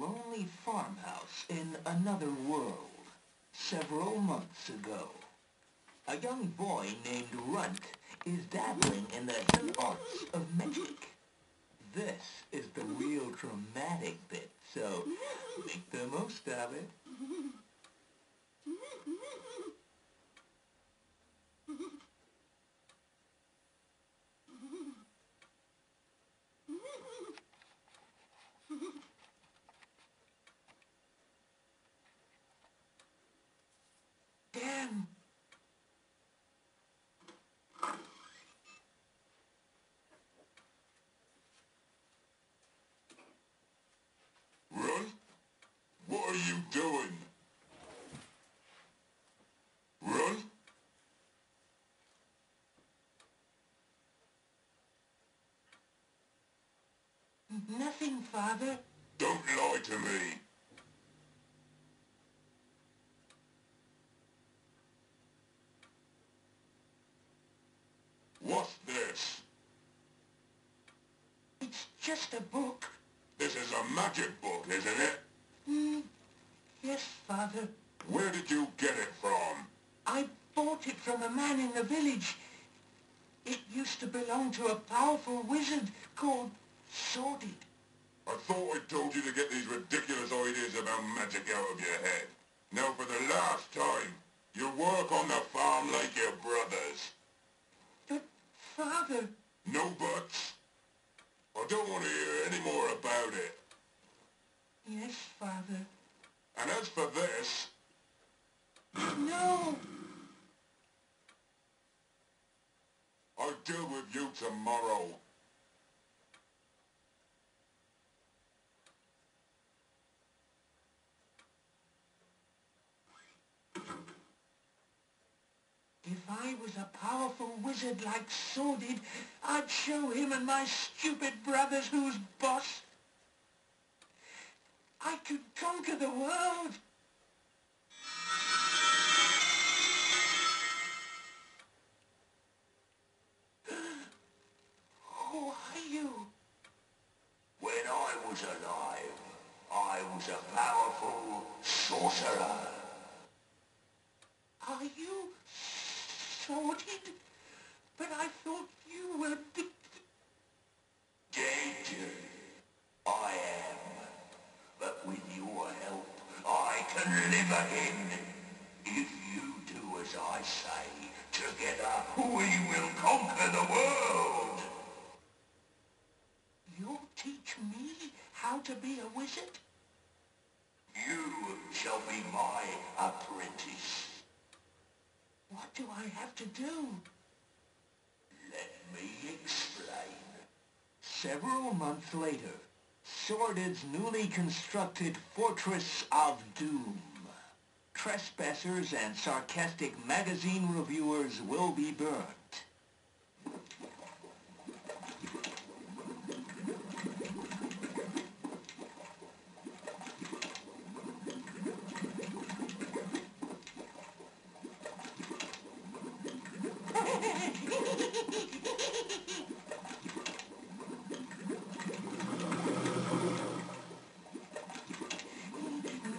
lonely farmhouse in another world. Several months ago, a young boy named Runt is dabbling in the hidden arts of magic. This is the real dramatic bit, so make the most of it. Damn! Run? What are you doing? Run? Nothing, Father. Don't lie to me. What's this? It's just a book. This is a magic book, isn't it? Yes, Father. Where did you get it from? I bought it from a man in the village. It used to belong to a powerful wizard called Sorcerer. I thought I told you to get these ridiculous ideas about magic out of your head. Now for the last time, you work on the farm like your brothers. But, Father... No buts. I don't want to hear any more about it. Yes, Father. And as for this... No! I'll deal with you tomorrow. If I was a powerful wizard like Sordid, I'd show him and my stupid brothers who's boss. I could conquer the world. Who are you? When I was alive, I was a powerful sorcerer. Are you Sordid? But I thought you were Dead. I am. But with your help, I can live again. If you do as I say, together we will conquer the world. You'll teach me how to be a wizard? You shall be my apprentice. What do I have to do? Let me explain. Several months later, Sordid's newly constructed Fortress of Doom. Trespassers and sarcastic magazine reviewers will be burnt.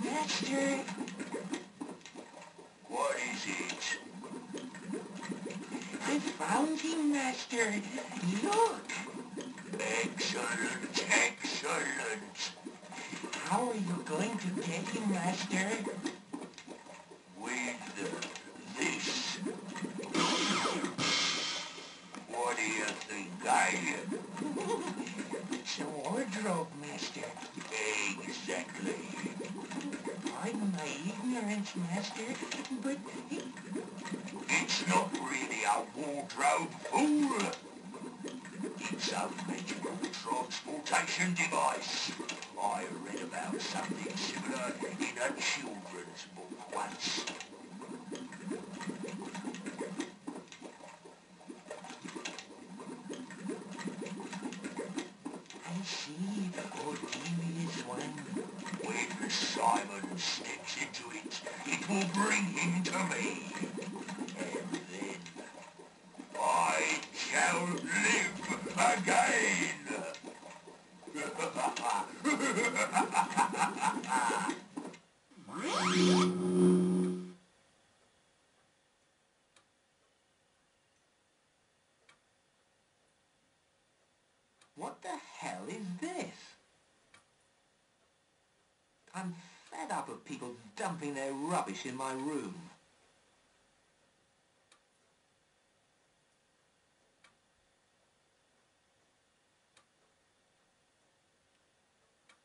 Master! What is it? I found him, Master. Look! Excellent, excellent. How are you going to get him, Master? With this. What do you think, eh? It's a wardrobe, Master. Exactly. Pardon my ignorance, Master, but It's not really a wardrobe, fool. It's a magical transportation device. I read about something similar in a children's book once. I see. Oh, devious one. When Simon steps into it, it will bring him to me. And then I shall live again. I'm fed up of people dumping their rubbish in my room.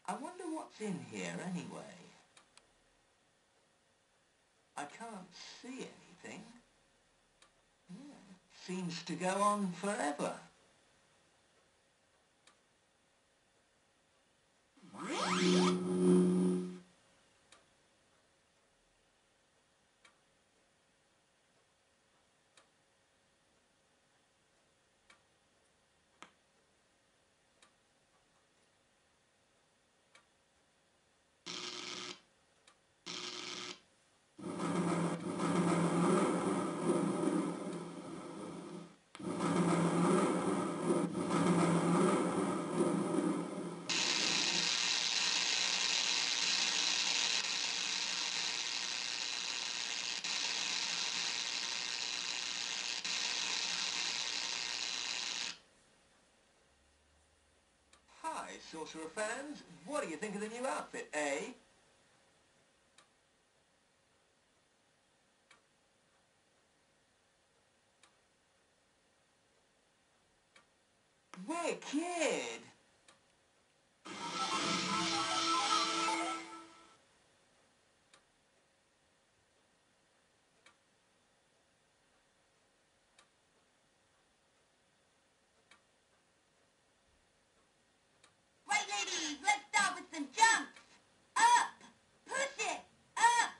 I wonder what's in here anyway. I can't see anything. Seems to go on forever. Hi, Sorcerer fans. What do you think of the new outfit, eh? Wicked! Right, ladies, let's start with some jumps. Up, push it, up,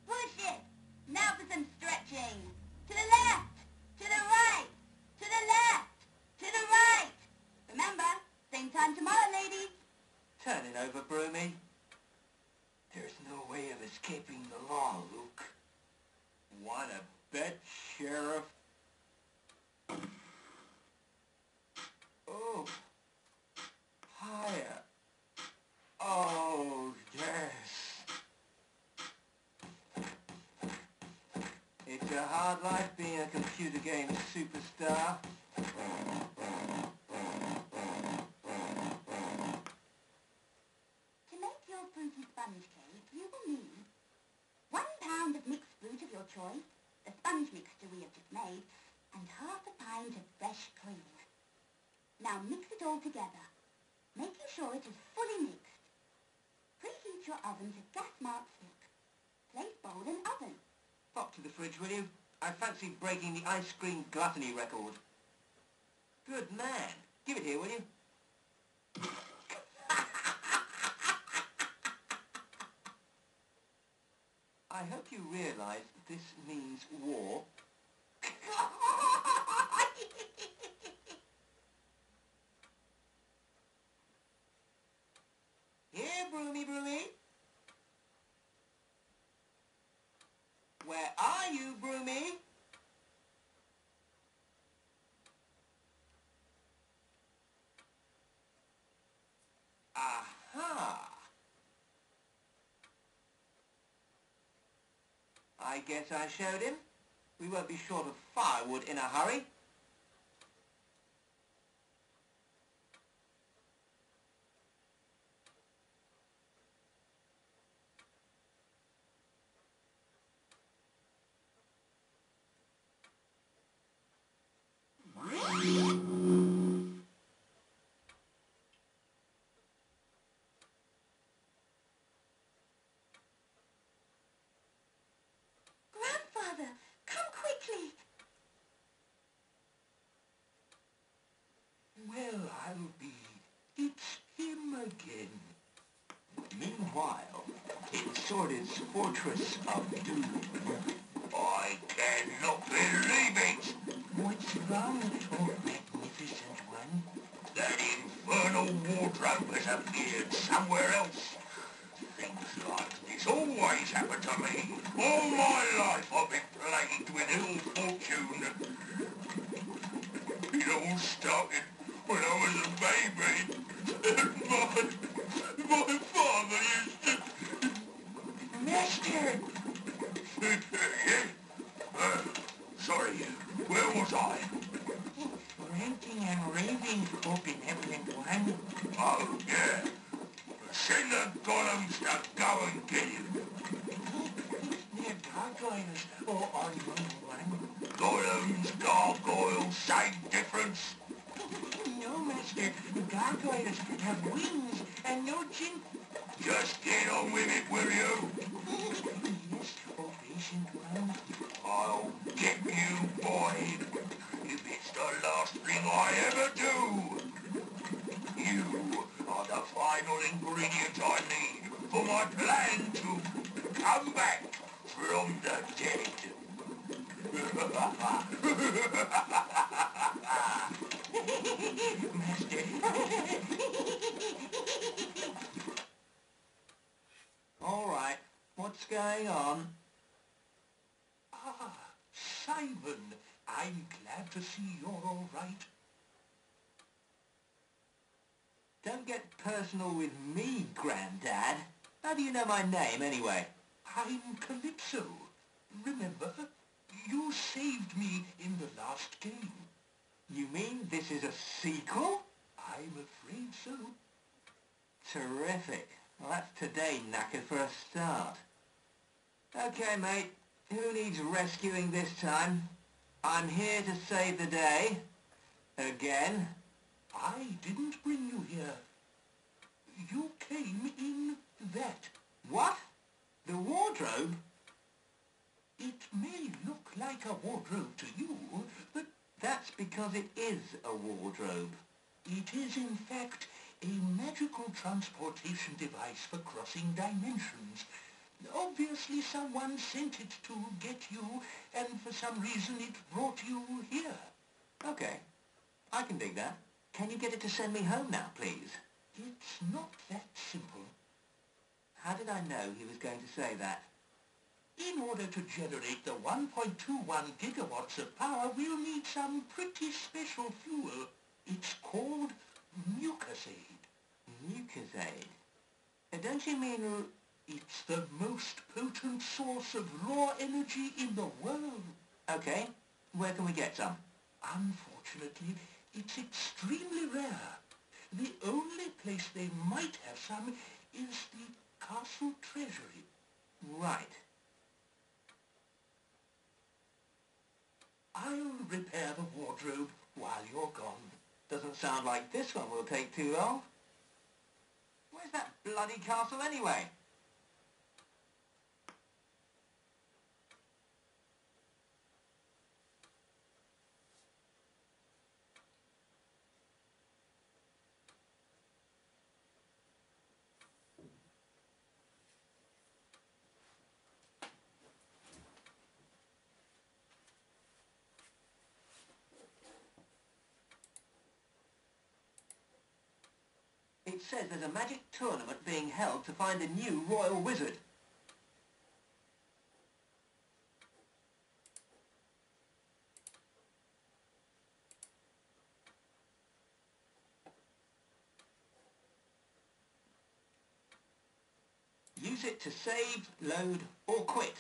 push it. Now for some stretching. To the left, to the right, to the left, to the right. Remember, same time tomorrow, ladies. Turning over, Broomy. There's no way of escaping the law, Luke. Wanna bet, Sheriff? Oh. Higher. Oh, yes. It's a hard life being a computer game superstar. To make your fruity sponge cake, you will need 1 pound of mixed fruit of your choice, the sponge mixture we have just made, and half a pint of fresh cream. Now mix it all together, making sure it is fully mixed. Preheat your oven to gas mark 6. Place bowl in oven. Pop to the fridge, will you? I fancy breaking the ice cream gluttony record. Good man. Give it here, will you? I hope you realise this means war. Here, Broomy, Broomy. Where are you, Broomy? Aha! I guess I showed him. We won't be short of firewood in a hurry. Grandfather, come quickly. Well, I'll be. It's him again. Meanwhile, in Sordid's Fortress of Doom. I cannot believe it! What's wrong, oh magnificent one? That infernal wardrobe has appeared somewhere else. Things like this always happen to me. All my life I've been plagued with ill fortune. It all started when I was a baby. And my father used to... Master! Yes? Sorry, where was I? Ranting and raving, Hope Benevolent One. Oh, yeah. Send her the golems to go and get him. They're gargoyles, or one. Golems, gargoyles, same difference. No, Master. Gargoyles have wings and no chin. Just get on with it, will you? Yes, oh patient one. I'll get you, boy. If it's the last thing I ever do. You are the final ingredient I need for my plan to come back from the dead. Master. All right, what's going on? Ah, Simon, I'm glad to see you're all right. Don't get personal with me, Grandad. How do you know my name, anyway? I'm Calypso. Remember, you saved me in the last game. You mean this is a sequel? I'm afraid so. Terrific. Well, that's today knackered for a start. Okay, mate. Who needs rescuing this time? I'm here to save the day. Again. I didn't bring you here. You came in that. What? The wardrobe? It may look like a wardrobe to you, but That's because it is a wardrobe. it is in fact a magical transportation device for crossing dimensions. Obviously someone sent it to get you, and for some reason it brought you here. Okay. I can dig that. Can you get it to send me home now, please? It's not that simple. How did I know he was going to say that? In order to generate the 1.21 gigawatts of power, we'll need some pretty special fuel. It's called mucosade. Mucosade? Don't you mean... It's the most potent source of raw energy in the world. Okay. Where can we get some? Unfortunately, it's extremely rare. The only place they might have some is the castle treasury. Right. I'll repair the wardrobe while you're gone. Doesn't sound like this one will take too long. Where's that bloody castle anyway? It says there's a magic tournament being held to find a new royal wizard. Use it to save, load, or quit.